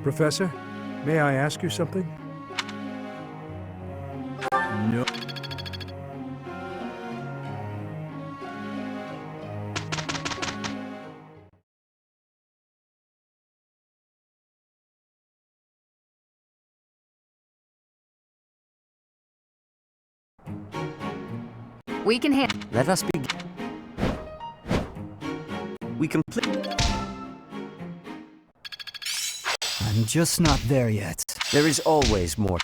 Professor, may I ask you something? No. We can handle. Let us begin. We complete. I'm just not there yet. There is always more.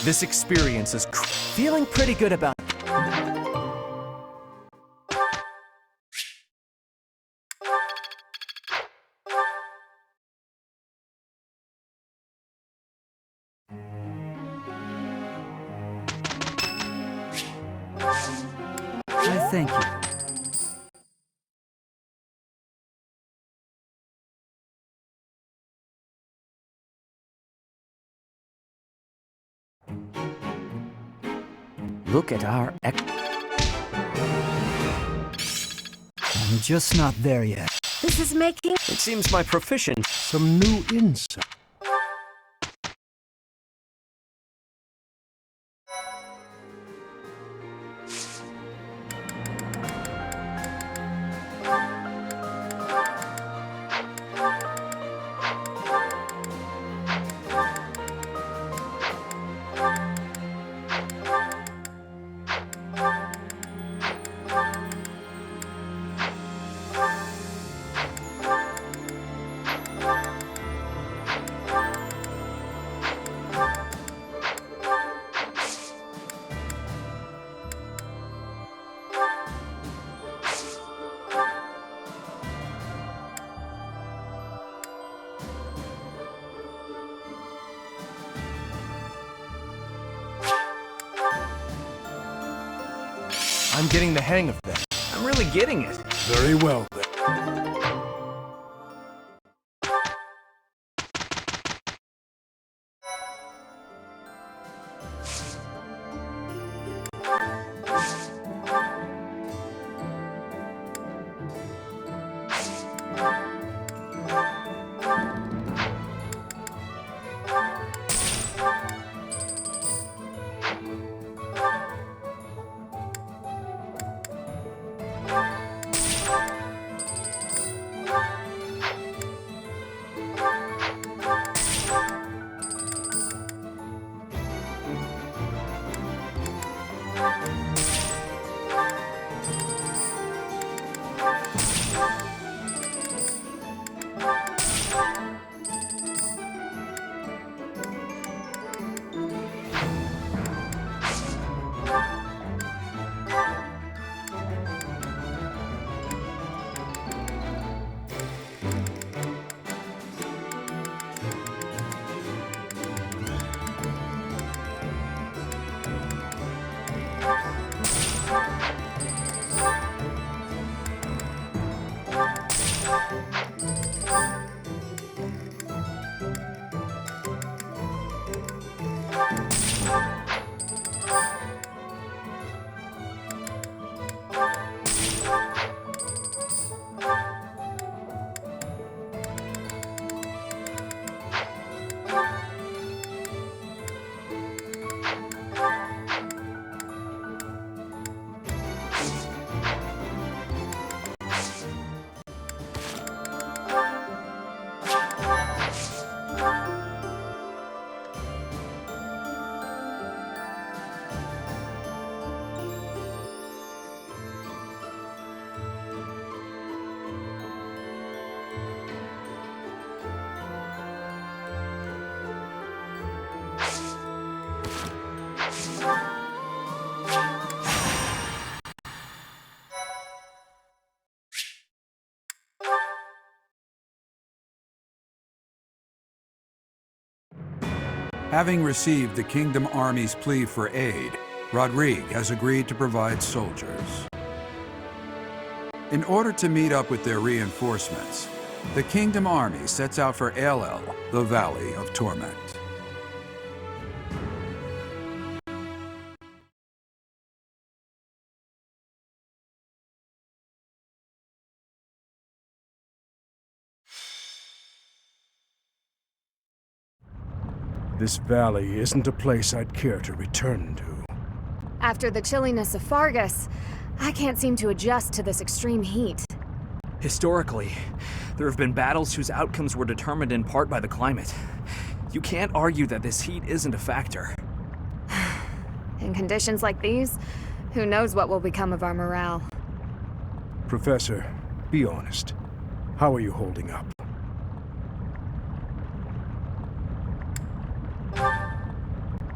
This experience is feeling pretty good about it. I thank you. Look at our I'm just not there yet. This is making. It seems my proficient. Some new insight. I'm getting the hang of that. I'm really getting it. Very well, then. Having received the Kingdom Army's plea for aid, Rodrigue has agreed to provide soldiers. In order to meet up with their reinforcements, the Kingdom Army sets out for Ailell, the Valley of Torment. This valley isn't a place I'd care to return to. After the chilliness of Fargus, I can't seem to adjust to this extreme heat. Historically, there have been battles whose outcomes were determined in part by the climate. You can't argue that this heat isn't a factor. In conditions like these, who knows what will become of our morale. Professor, be honest. How are you holding up?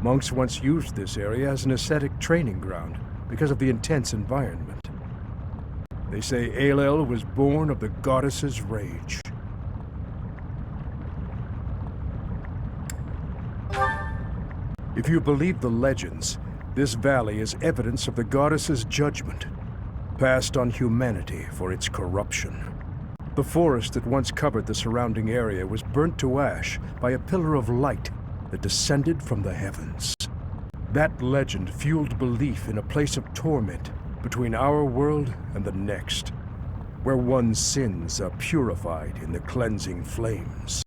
Monks once used this area as an ascetic training ground because of the intense environment. They say Ailell was born of the goddess's rage. If you believe the legends, this valley is evidence of the goddess's judgment, passed on humanity for its corruption. The forest that once covered the surrounding area was burnt to ash by a pillar of light that descended from the heavens. That legend fueled belief in a place of torment between our world and the next, where one's sins are purified in the cleansing flames.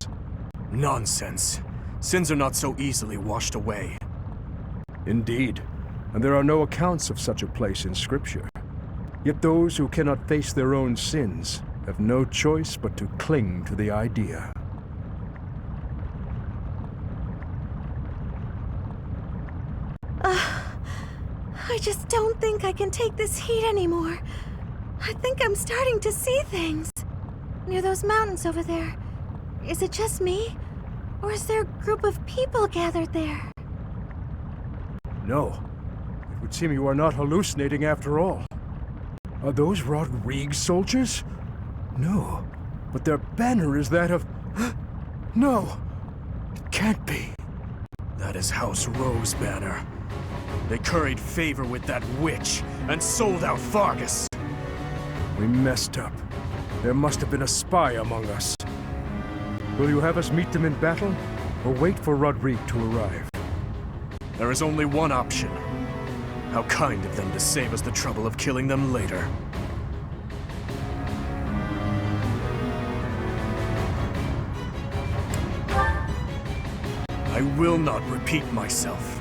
Nonsense. Sins are not so easily washed away. Indeed, and there are no accounts of such a place in Scripture. Yet those who cannot face their own sins have no choice but to cling to the idea. I just don't think I can take this heat anymore. I think I'm starting to see things. Near those mountains over there. Is it just me? Or is there a group of people gathered there? No. It would seem you are not hallucinating after all. Are those Rodrigue soldiers? No. But their banner is that of... No! It can't be. That is House Rowe's banner. They curried favor with that witch and sold out Fargus. We messed up. There must have been a spy among us. Will you have us meet them in battle, or wait for Rodrigue to arrive? There is only one option. How kind of them to save us the trouble of killing them later. I will not repeat myself.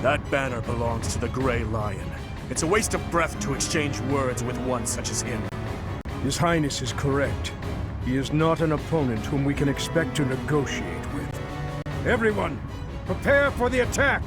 That banner belongs to the Grey Lion. It's a waste of breath to exchange words with one such as him. His Highness is correct. He is not an opponent whom we can expect to negotiate with. Everyone, prepare for the attack!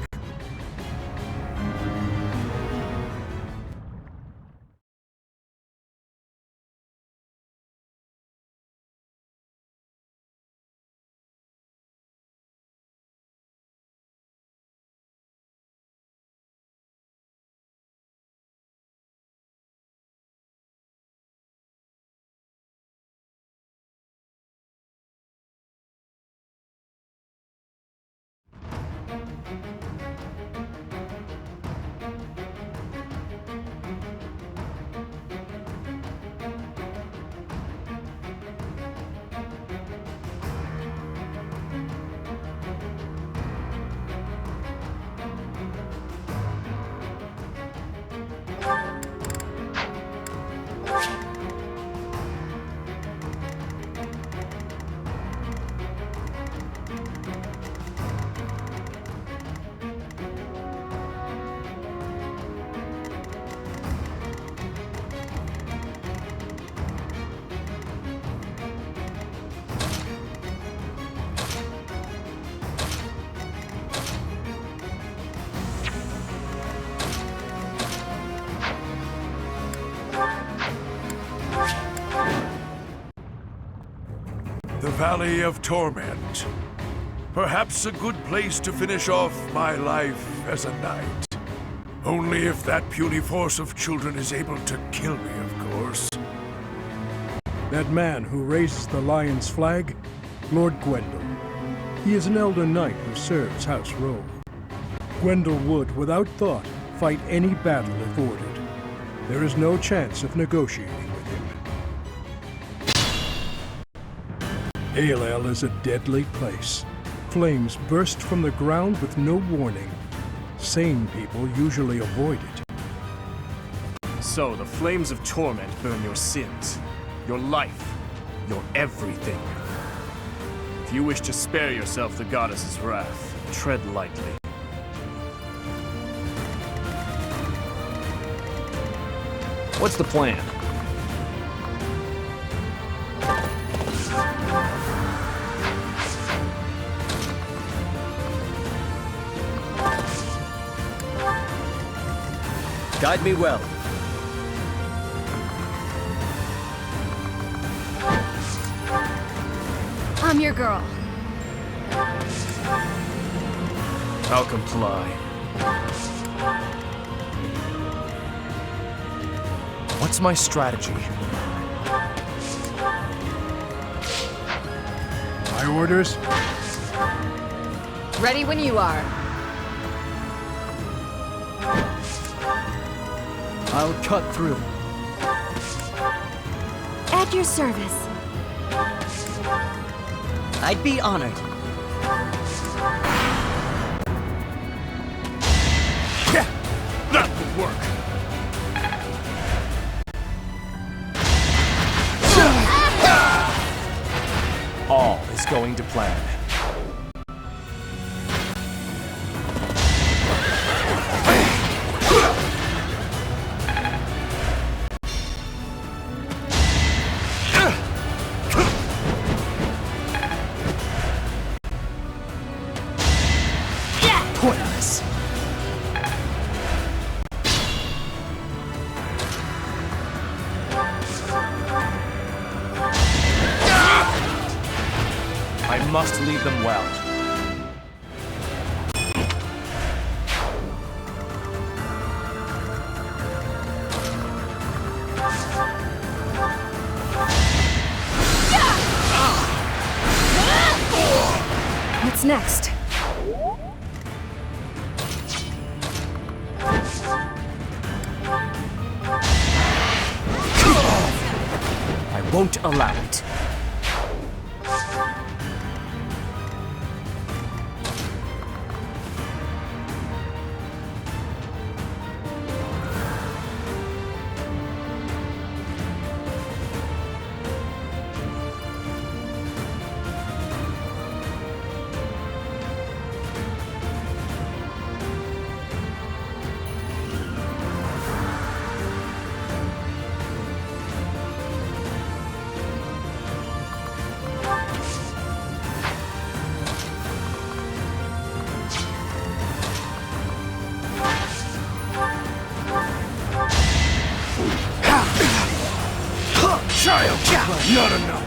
The Valley of Torment. Perhaps a good place to finish off my life as a knight. Only if that puny force of children is able to kill me, of course. That man who raises the lion's flag? Lord Gwendal. He is an elder knight who serves House Rowe. Gwendal would, without thought, fight any battle if ordered. There is no chance of negotiating with him. Ailell is a deadly place. Flames burst from the ground with no warning. Sane people usually avoid it. So, the flames of torment burn your sins, your life, your everything. If you wish to spare yourself the goddess's wrath, tread lightly. What's the plan? Guide me well. I'm your girl. I'll comply. What's my strategy? My orders? Ready when you are. I'll cut through. At your service. I'd be honored. Yeah, that would work. All is going to plan. Pointless. I must lead them well. What's next? I won't allow it. Child, not enough.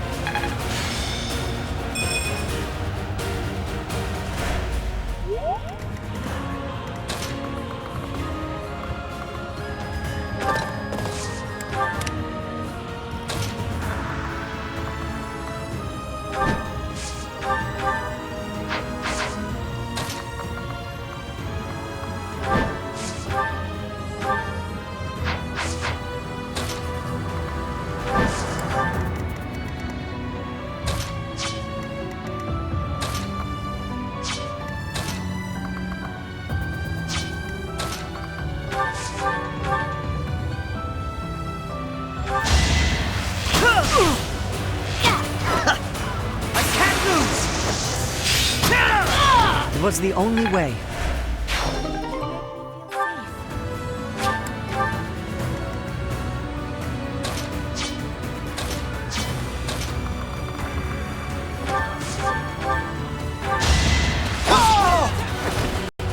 It was the only way.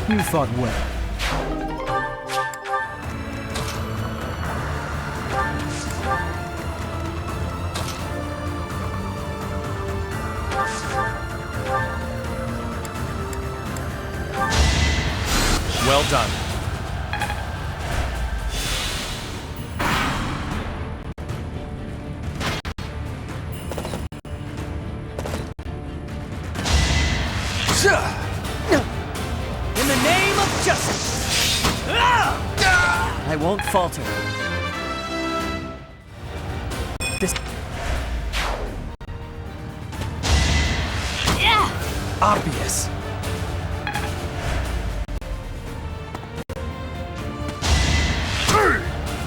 You fought well. Well done. In the name of justice! I won't falter. This... Obvious.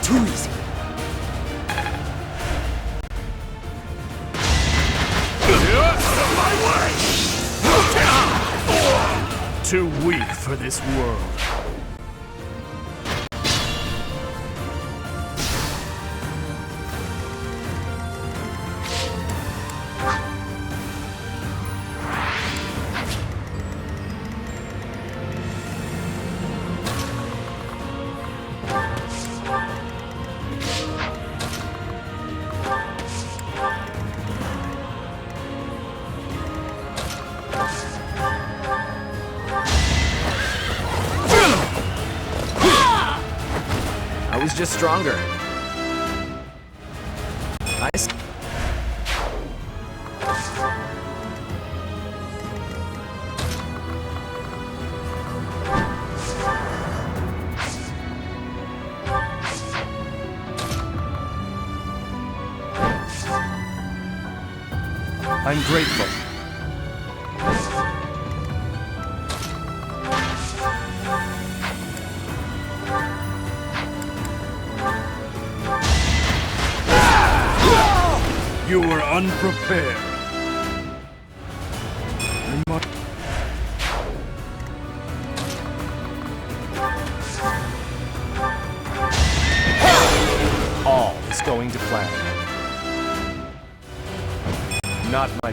Too easy. Too weak for this world. I was just stronger. I'm grateful. You were unprepared. All is going to plan. Not my...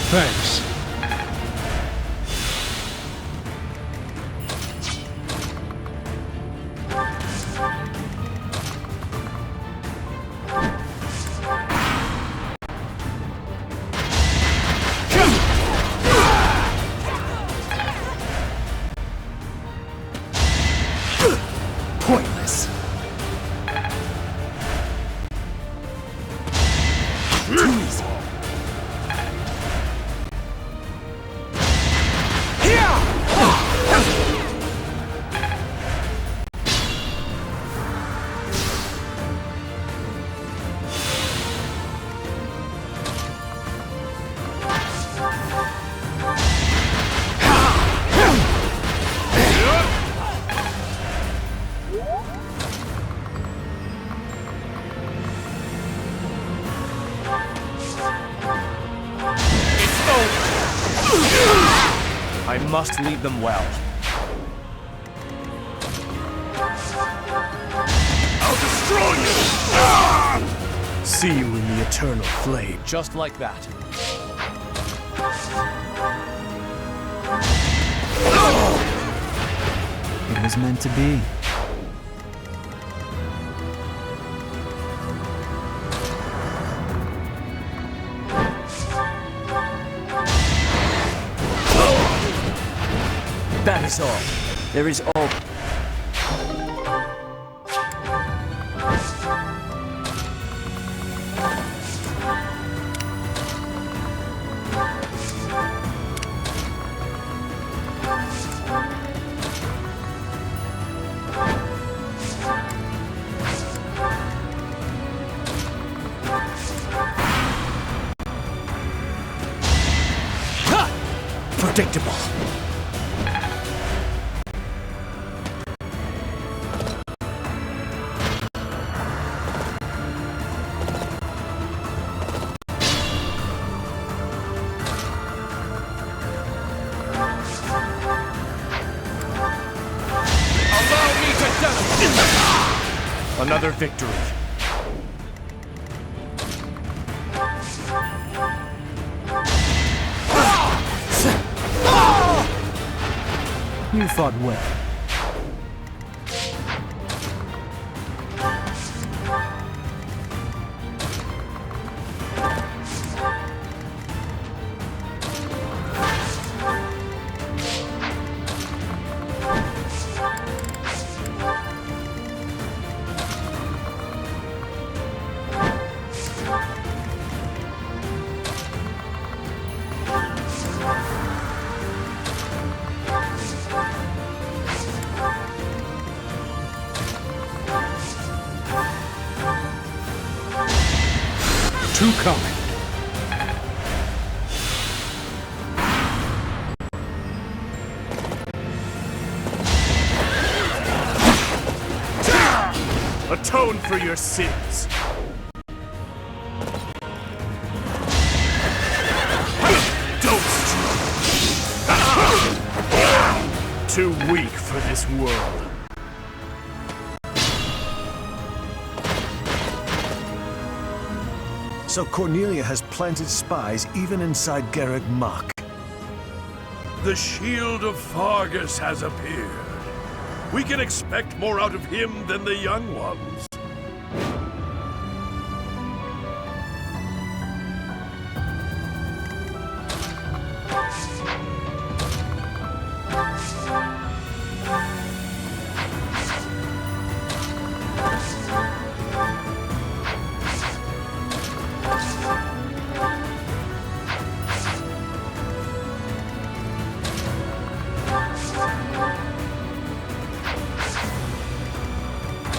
Thanks. Pointless. Too easy. I must lead them well. I'll destroy you! See you in the eternal flame. Just like that. It was meant to be. That is all. There is all. Predictable. Another victory. You fought well. too common. Atone for your sins. Don't struggle. Too weak for this world. So Cornelia has planted spies even inside Garreg Mach. The shield of Fargus has appeared. We can expect more out of him than the young ones.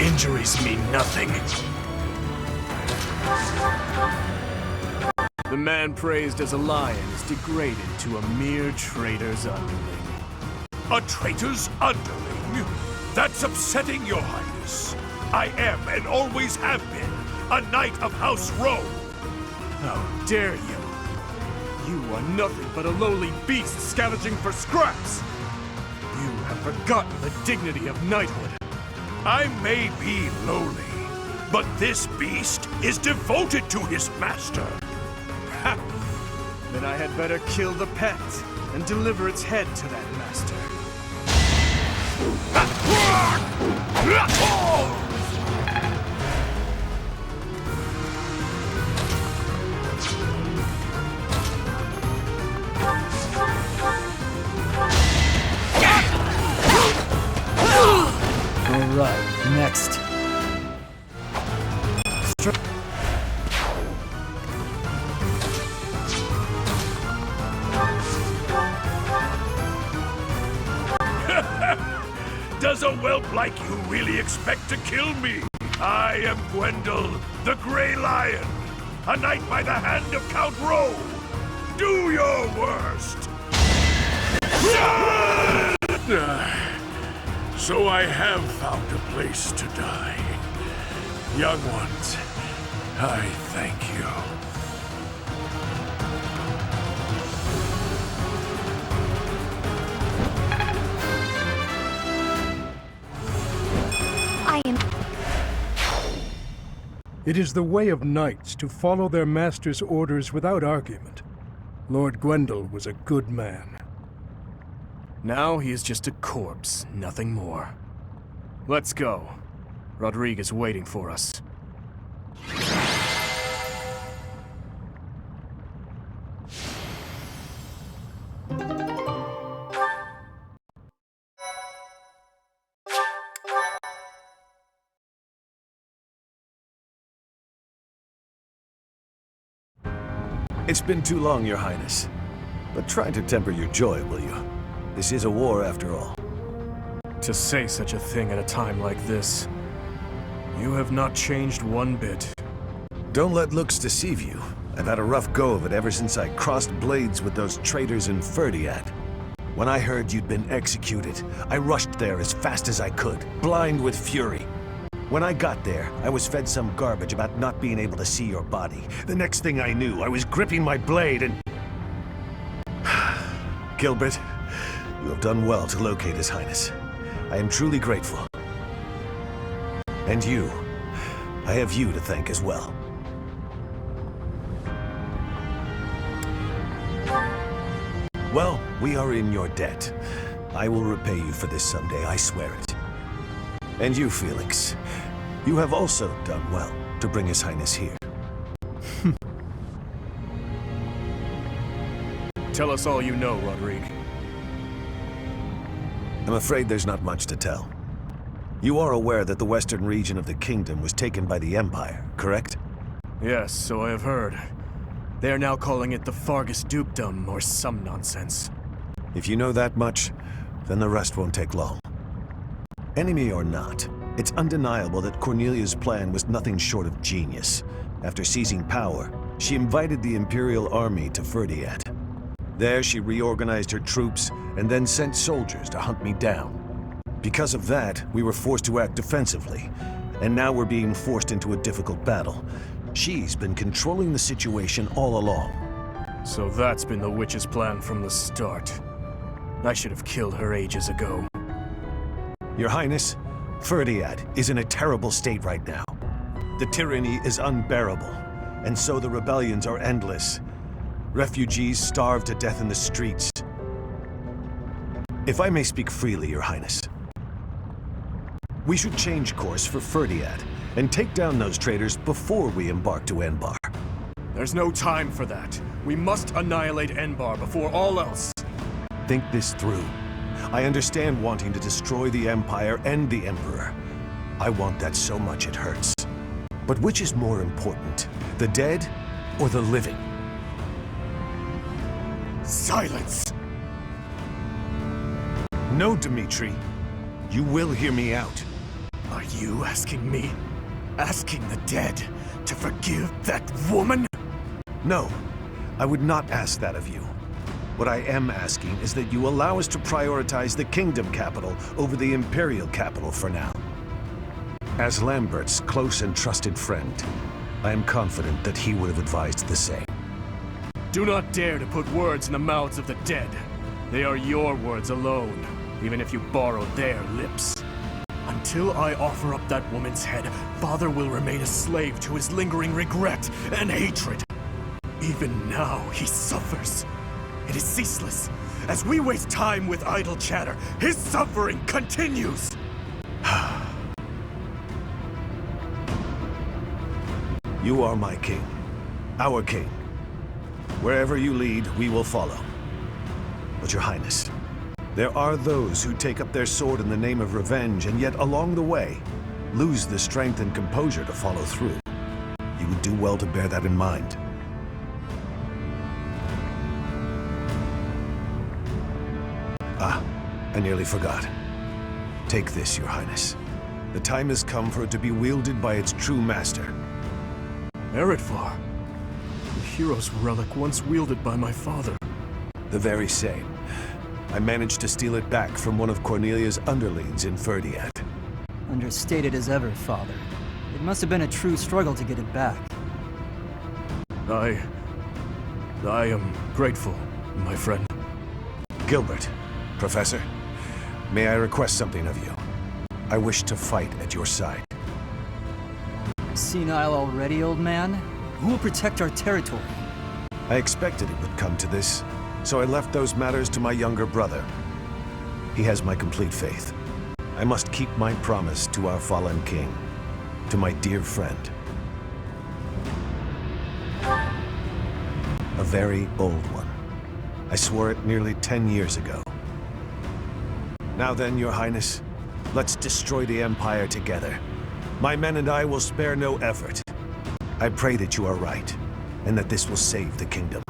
Injuries mean nothing. The man praised as a lion is degraded to a mere traitor's underling. A traitor's underling? That's upsetting, Your Highness. I am and always have been a knight of House Rome. How dare you? You are nothing but a lowly beast scavenging for scraps. You have forgotten the dignity of knighthood. I may be lowly, but this beast is devoted to his master. Ha! Then I had better kill the pet and deliver its head to that master. All right, next. Does a whelp like you really expect to kill me? I am Gwendal, the Grey Lion, a knight by the hand of Count Rowe. Do your worst. So I have found a place to die. Young ones, I thank you. I am... It is the way of knights to follow their master's orders without argument. Lord Gwendal was a good man. Now he is just a corpse, nothing more. Let's go. Rodrigue is waiting for us. It's been too long, Your Highness. But try to temper your joy, will you? This is a war, after all. To say such a thing at a time like this. You have not changed one bit. Don't let looks deceive you. I've had a rough go of it ever since I crossed blades with those traitors in Ferdiad. When I heard you'd been executed, I rushed there as fast as I could, blind with fury. When I got there, I was fed some garbage about not being able to see your body. The next thing I knew, I was gripping my blade and... Gilbert, you have done well to locate His Highness. I am truly grateful. And you, I have you to thank as well. Well, we are in your debt. I will repay you for this someday, I swear it. And you, Felix, you have also done well to bring His Highness here. Tell us all you know, Rodrigue. I'm afraid there's not much to tell. You are aware that the western region of the kingdom was taken by the Empire, correct? Yes, so I have heard. They are now calling it the Fargus Dukedom, or some nonsense. If you know that much, then the rest won't take long. Enemy or not, it's undeniable that Cornelia's plan was nothing short of genius. After seizing power, She invited the Imperial Army to Ferdiat. There, she reorganized her troops and then sent soldiers to hunt me down. Because of that, we were forced to act defensively, and now we're being forced into a difficult battle. She's been controlling the situation all along. So that's been the witch's plan from the start. I should have killed her ages ago. Your Highness, Ferdiat is in a terrible state right now. The tyranny is unbearable, and so the rebellions are endless. Refugees starve to death in the streets. If I may speak freely, Your Highness, we should change course for Ferdiat and take down those traitors before we embark to Enbar. There's no time for that. We must annihilate Enbar before all else. Think this through. I understand wanting to destroy the Empire and the Emperor. I want that so much it hurts. But which is more important, the dead or the living? Silence! No, Dmitri. You will hear me out. Are you asking me? Asking the dead to forgive that woman? No, I would not ask that of you. What I am asking is that you allow us to prioritize the Kingdom capital over the Imperial capital for now. As Lambert's close and trusted friend, I am confident that he would have advised the same. Do not dare to put words in the mouths of the dead. They are your words alone, even if you borrowed their lips. Until I offer up that woman's head, Father will remain a slave to his lingering regret and hatred. Even now, he suffers. It is ceaseless. As we waste time with idle chatter, his suffering continues! You are my king. Our king. Wherever you lead, we will follow. But Your Highness, there are those who take up their sword in the name of revenge and yet along the way, lose the strength and composure to follow through. You would do well to bear that in mind. Ah, I nearly forgot. Take this, Your Highness. The time has come for it to be wielded by its true master. Eretvar, the hero's relic once wielded by my father. The very same. I managed to steal it back from one of Cornelia's underlings in Ferdiat. Understated as ever, Father. It must have been a true struggle to get it back. I am grateful, my friend. Gilbert, Professor, may I request something of you? I wish to fight at your side. Senile already, old man? Who will protect our territory? I expected it would come to this, so I left those matters to my younger brother. He has my complete faith. I must keep my promise to our fallen king, to my dear friend. A very old one. I swore it nearly 10 years ago. Now then, Your Highness, let's destroy the Empire together. My men and I will spare no effort. I pray that you are right, and that this will save the kingdom.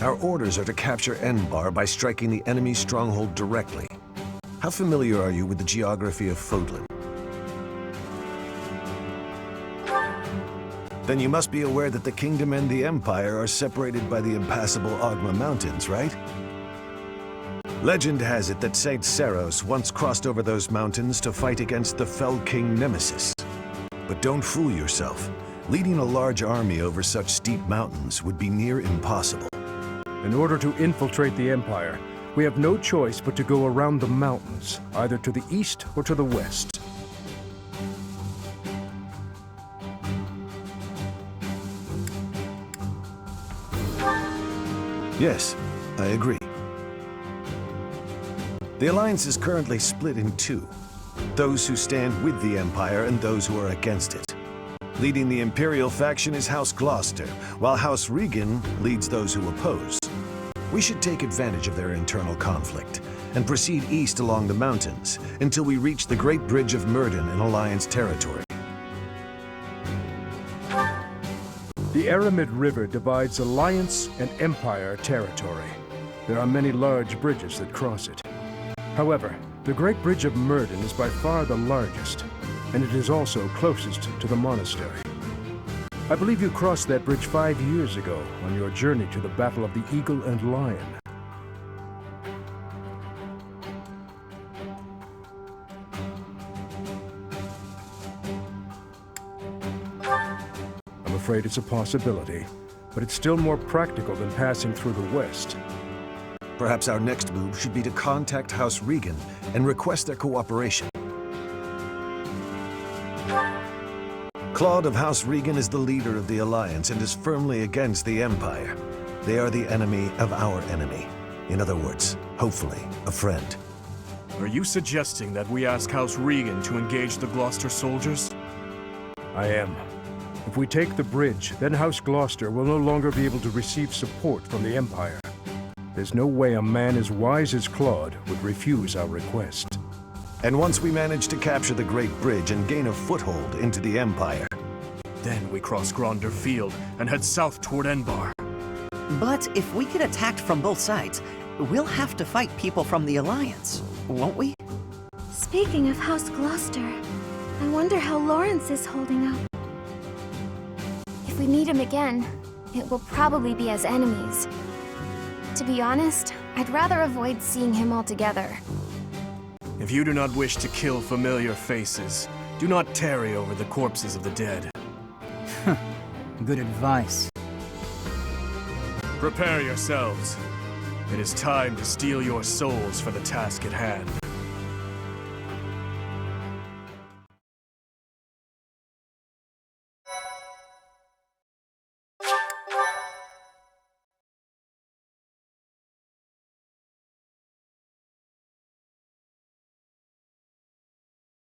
Our orders are to capture Enbar by striking the enemy's stronghold directly. How familiar are you with the geography of Fodlan? Then you must be aware that the Kingdom and the Empire are separated by the impassable Ogma Mountains, right? Legend has it that Saint Seros once crossed over those mountains to fight against the Fell King Nemesis. But don't fool yourself. Leading a large army over such steep mountains would be near impossible. In order to infiltrate the Empire, we have no choice but to go around the mountains, either to the east or to the west. Yes, I agree. The Alliance is currently split in two. Those who stand with the Empire and those who are against it. Leading the Imperial faction is House Gloucester, while House Regan leads those who oppose. We should take advantage of their internal conflict and proceed east along the mountains until we reach the Great Bridge of Myrden in Alliance territory. The Aramid River divides Alliance and Empire territory. there are many large bridges that cross it. However, the Great Bridge of Myrden is by far the largest, and it is also closest to the monastery. I believe you crossed that bridge 5 years ago on your journey to the Battle of the Eagle and Lion. I'm afraid it's a possibility, but it's still more practical than passing through the west. Perhaps our next move should be to contact House Regan and request their cooperation. Claude of House Regan is the leader of the Alliance and is firmly against the Empire. They are the enemy of our enemy. In other words, hopefully, a friend. Are you suggesting that we ask House Regan to engage the Gloucester soldiers? I am. If we take the bridge, then House Gloucester will no longer be able to receive support from the Empire. There's no way a man as wise as Claude would refuse our request. And once we manage to capture the Great Bridge and gain a foothold into the Empire, then we cross Gronder Field and head south toward Enbar. But if we get attacked from both sides, we'll have to fight people from the Alliance, won't we? Speaking of House Gloucester, I wonder how Lawrence is holding up. If we meet him again, it will probably be as enemies. To be honest, I'd rather avoid seeing him altogether. If you do not wish to kill familiar faces, do not tarry over the corpses of the dead. Good advice. Prepare yourselves. It is time to steel your souls for the task at hand.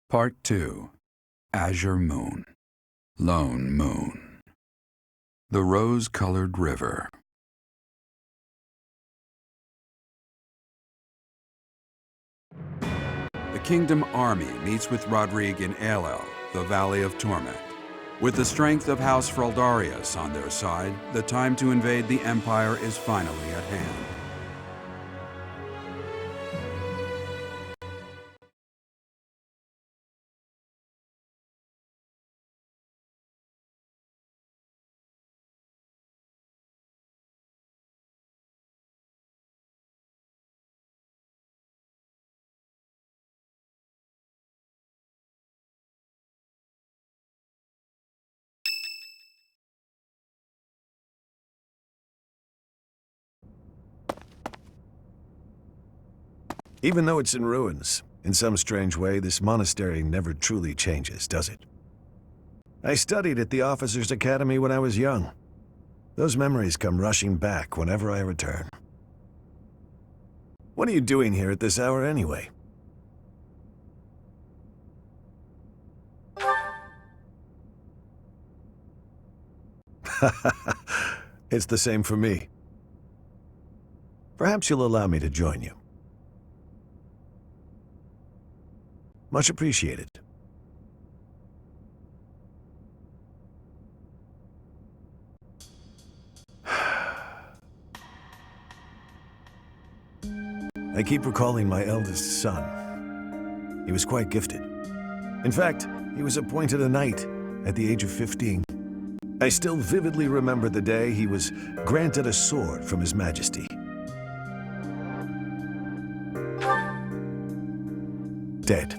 Part 2. Azure Moon. Lone Moon. The Rose-Colored River. The Kingdom Army meets with Rodrigue in Ailell, the Valley of Torment. With the strength of House Fraldarius on their side, the time to invade the Empire is finally at hand. Even though it's in ruins, in some strange way, this monastery never truly changes, does it? I studied at the Officers' Academy when I was young. Those memories come rushing back whenever I return. What are you doing here at this hour anyway? It's the same for me. Perhaps you'll allow me to join you. Much appreciated. I keep recalling my eldest son. He was quite gifted. In fact, he was appointed a knight at the age of 15. I still vividly remember the day he was granted a sword from His Majesty. Dead.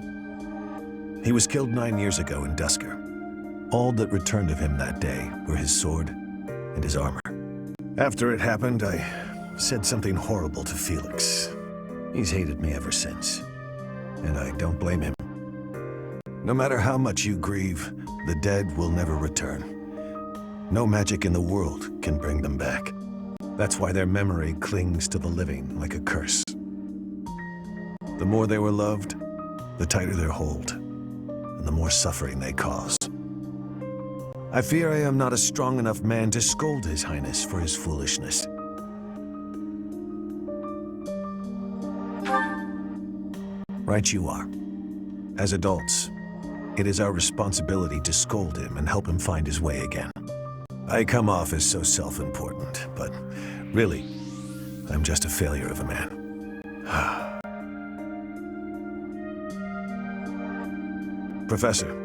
He was killed 9 years ago in Dusker. All that returned of him that day were his sword and his armor. After it happened, I said something horrible to Felix. He's hated me ever since, and I don't blame him. No matter how much you grieve, the dead will never return. No magic in the world can bring them back. That's why their memory clings to the living like a curse. The more they were loved, the tighter their hold, and the more suffering they cause. I fear I am not a strong enough man to scold His Highness for his foolishness. Right you are. As adults, it is our responsibility to scold him and help him find his way again. I come off as so self-important, but really, I'm just a failure of a man. Professor,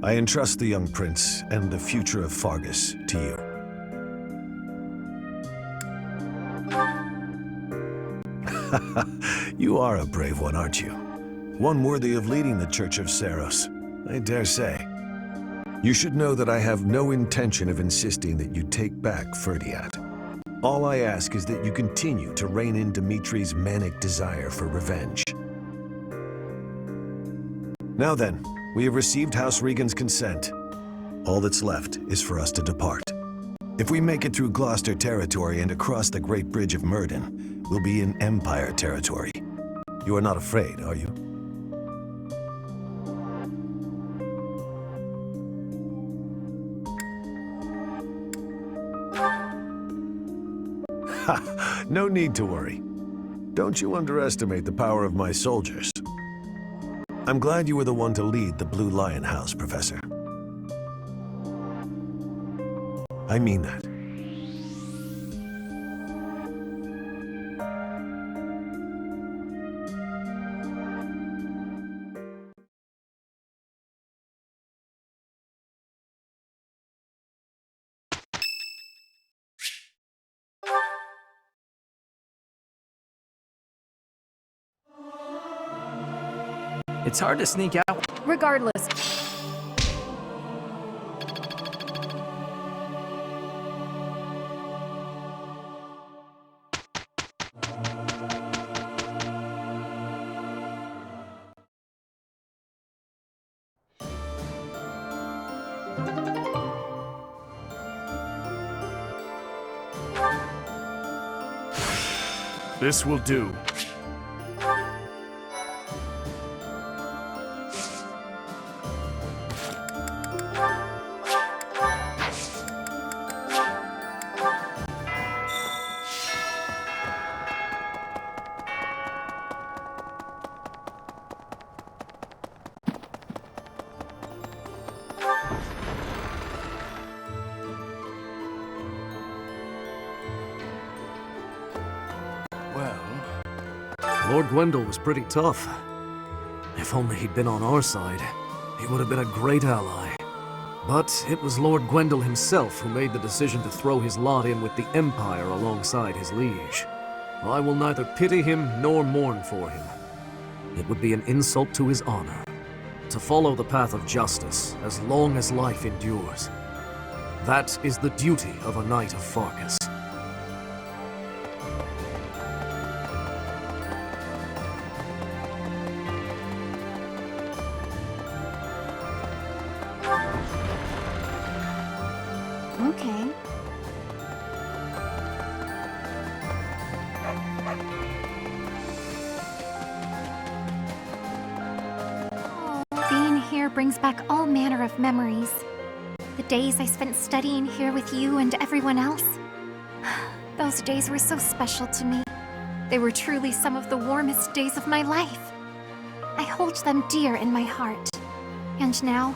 I entrust the young prince and the future of Fargus to you. You are a brave one, aren't you? One worthy of leading the Church of Seiros, I dare say. You should know that I have no intention of insisting that you take back Ferdiat. All I ask is that you continue to rein in Dimitri's manic desire for revenge. Now then, we have received House Regan's consent. All that's left is for us to depart. If we make it through Gloucester territory and across the Great Bridge of Myrddin, we'll be in Empire territory. You are not afraid, are you? Ha! No need to worry. Don't you underestimate the power of my soldiers. I'm glad you were the one to lead the Blue Lion House, Professor. I mean that. It's hard to sneak out. Regardless. This will do. Lord Gwendal was pretty tough. If only he'd been on our side, he would have been a great ally. But it was Lord Gwendal himself who made the decision to throw his lot in with the Empire alongside his liege. I will neither pity him nor mourn for him. It would be an insult to his honor to follow the path of justice as long as life endures. That is the duty of a Knight of Fargus. Okay. Being here brings back all manner of memories. The days I spent studying here with you and everyone else. Those days were so special to me. They were truly some of the warmest days of my life. I hold them dear in my heart. And now,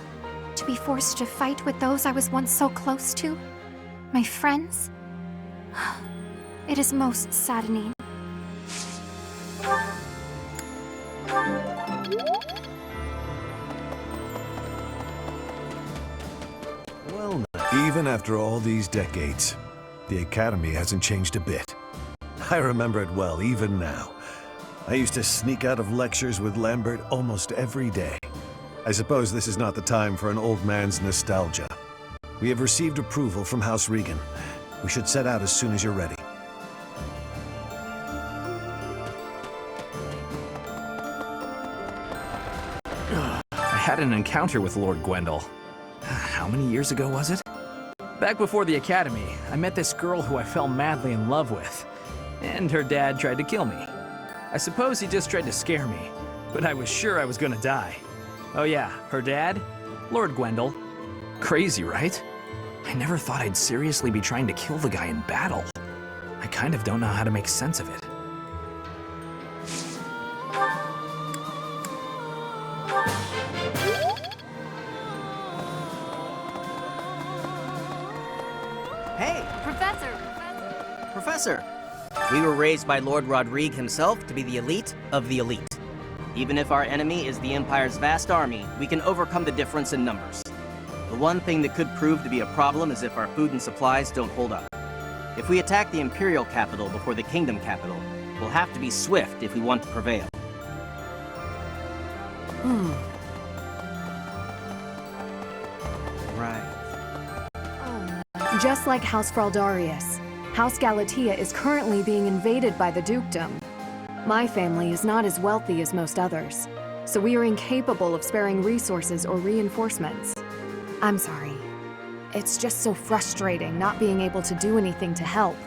to be forced to fight with those I was once so close to, my friends, it is most saddening. Well, even after all these decades, the Academy hasn't changed a bit. I remember it well, even now. I used to sneak out of lectures with Lambert almost every day. I suppose this is not the time for an old man's nostalgia. We have received approval from House Regan. We should set out as soon as you're ready. I had an encounter with Lord Gwendal. How many years ago was it? Back before the Academy, I met this girl who I fell madly in love with. And her dad tried to kill me. I suppose he just tried to scare me, but I was sure I was gonna die. Oh yeah, her dad? Lord Gwendal. Crazy, right? I never thought I'd seriously be trying to kill the guy in battle. I kind of don't know how to make sense of it. Hey, Professor! Professor! We were raised by Lord Rodrigue himself to be the elite of the elite. Even if our enemy is the Empire's vast army, we can overcome the difference in numbers. The one thing that could prove to be a problem is if our food and supplies don't hold up. If we attack the Imperial capital before the Kingdom capital, we'll have to be swift if we want to prevail. Right. Just like House Fraldarius, House Galatea is currently being invaded by the dukedom. My family is not as wealthy as most others, so we are incapable of sparing resources or reinforcements. I'm sorry. It's just so frustrating not being able to do anything to help.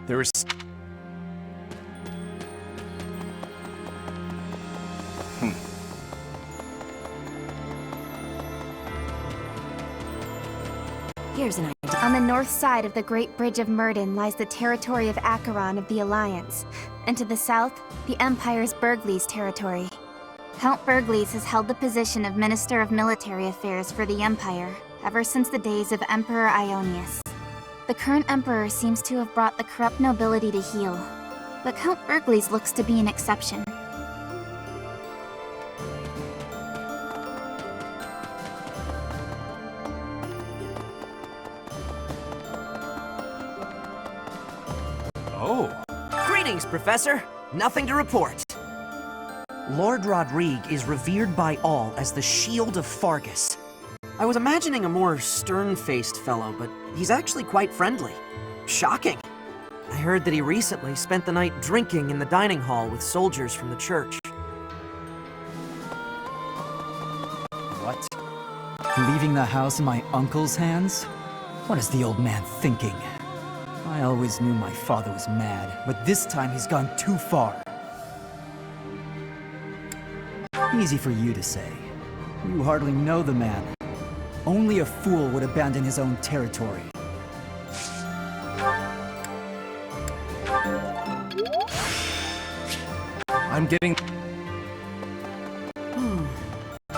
There is... Here's an idea. On the north side of the Great Bridge of Myrden lies the territory of Acheron of the Alliance, and to the south, the Empire's Burgleys territory. Count Burgleys has held the position of Minister of Military Affairs for the Empire ever since the days of Emperor Ionius. The current Emperor seems to have brought the corrupt nobility to heel, but Count Burgleys looks to be an exception. Greetings, Professor. Nothing to report. Lord Rodrigue is revered by all as the Shield of Fargus. I was imagining a more stern-faced fellow, but he's actually quite friendly. Shocking. I heard that he recently spent the night drinking in the dining hall with soldiers from the church. What? Leaving the house in my uncle's hands? What is the old man thinking? I always knew my father was mad, but this time he's gone too far. Easy for you to say. You hardly know the man. Only a fool would abandon his own territory. I'm getting...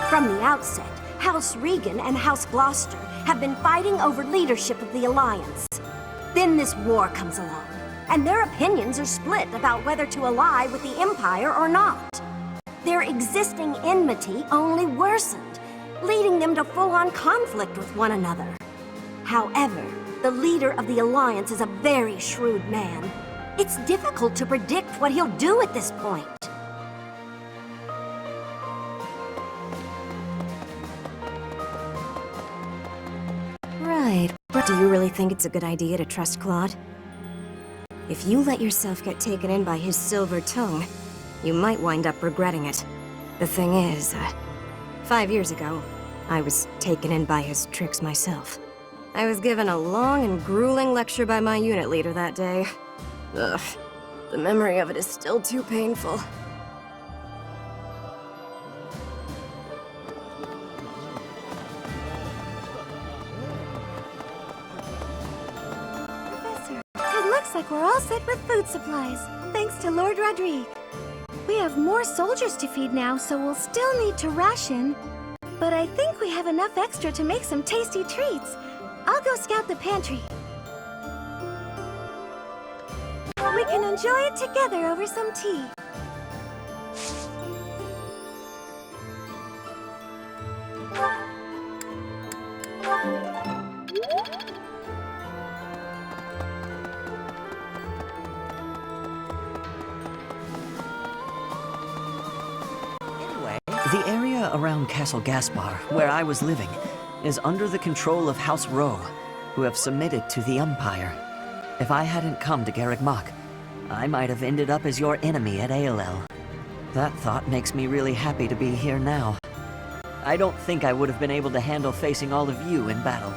From the outset, House Regan and House Gloucester have been fighting over leadership of the Alliance. Then this war comes along, and their opinions are split about whether to ally with the Empire or not. Their existing enmity only worsened, leading them to full-on conflict with one another. However, the leader of the Alliance is a very shrewd man. It's difficult to predict what he'll do at this point. Right. Do you really think it's a good idea to trust Claude? If you let yourself get taken in by his silver tongue, you might wind up regretting it. The thing is, 5 years ago, I was taken in by his tricks myself. I was given a long and grueling lecture by my unit leader that day. Ugh, the memory of it is still too painful. Like we're all set with food supplies, thanks to Lord Rodrigue. We have more soldiers to feed now, so we'll still need to ration. But I think we have enough extra to make some tasty treats. I'll go scout the pantry. We can enjoy it together over some tea. The area around Castle Gaspar, where I was living, is under the control of House Rowe, who have submitted to the Empire. If I hadn't come to Garreg Mach, I might have ended up as your enemy at Ailell. That thought makes me really happy to be here now. I don't think I would have been able to handle facing all of you in battle.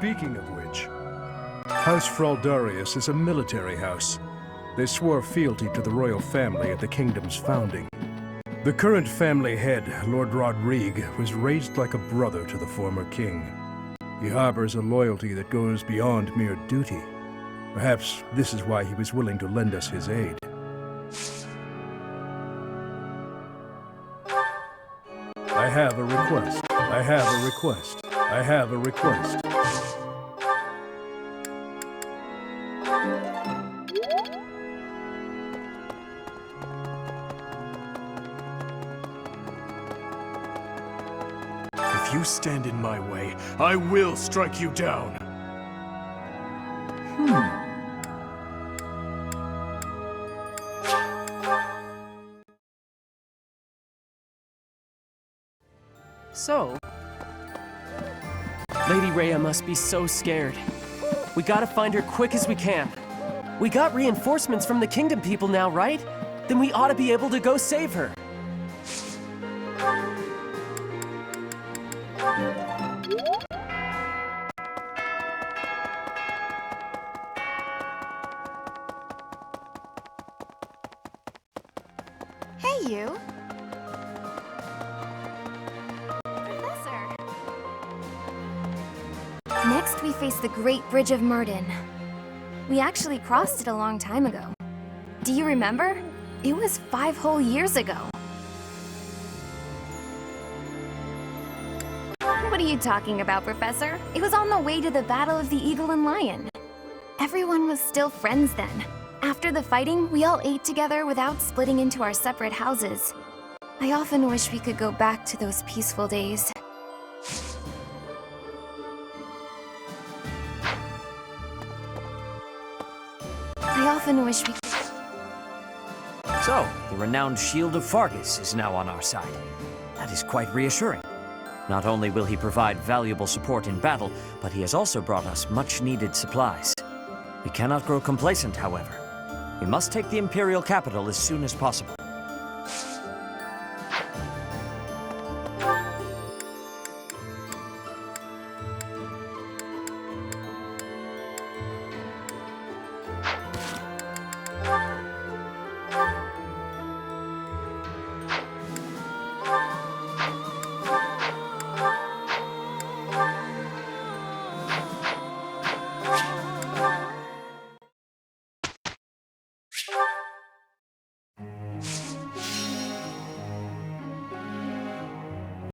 Speaking of which, House Fraldarius is a military house. They swore fealty to the royal family at the kingdom's founding. The current family head, Lord Rodrigue, was raised like a brother to the former king. He harbors a loyalty that goes beyond mere duty. Perhaps this is why he was willing to lend us his aid. I have a request. I have a request. I have a request. If you stand in my way, I will strike you down. So, Lady Rhea must be so scared. We gotta find her quick as we can. We got reinforcements from the Kingdom people now, right? Then we ought to be able to go save her. Hey, you. Professor. Next, we face the Great Bridge of Myrden. We actually crossed it a long time ago. Do you remember? It was 5 whole years ago. What are you talking about, Professor? It was on the way to the Battle of the Eagle and Lion. Everyone was still friends then. After the fighting, we all ate together without splitting into our separate houses. I often wish we could go back to those peaceful days. I often wish we could... So, the renowned Shield of Fargus is now on our side. That is quite reassuring. Not only will he provide valuable support in battle, but he has also brought us much-needed supplies. We cannot grow complacent, however. We must take the Imperial capital as soon as possible.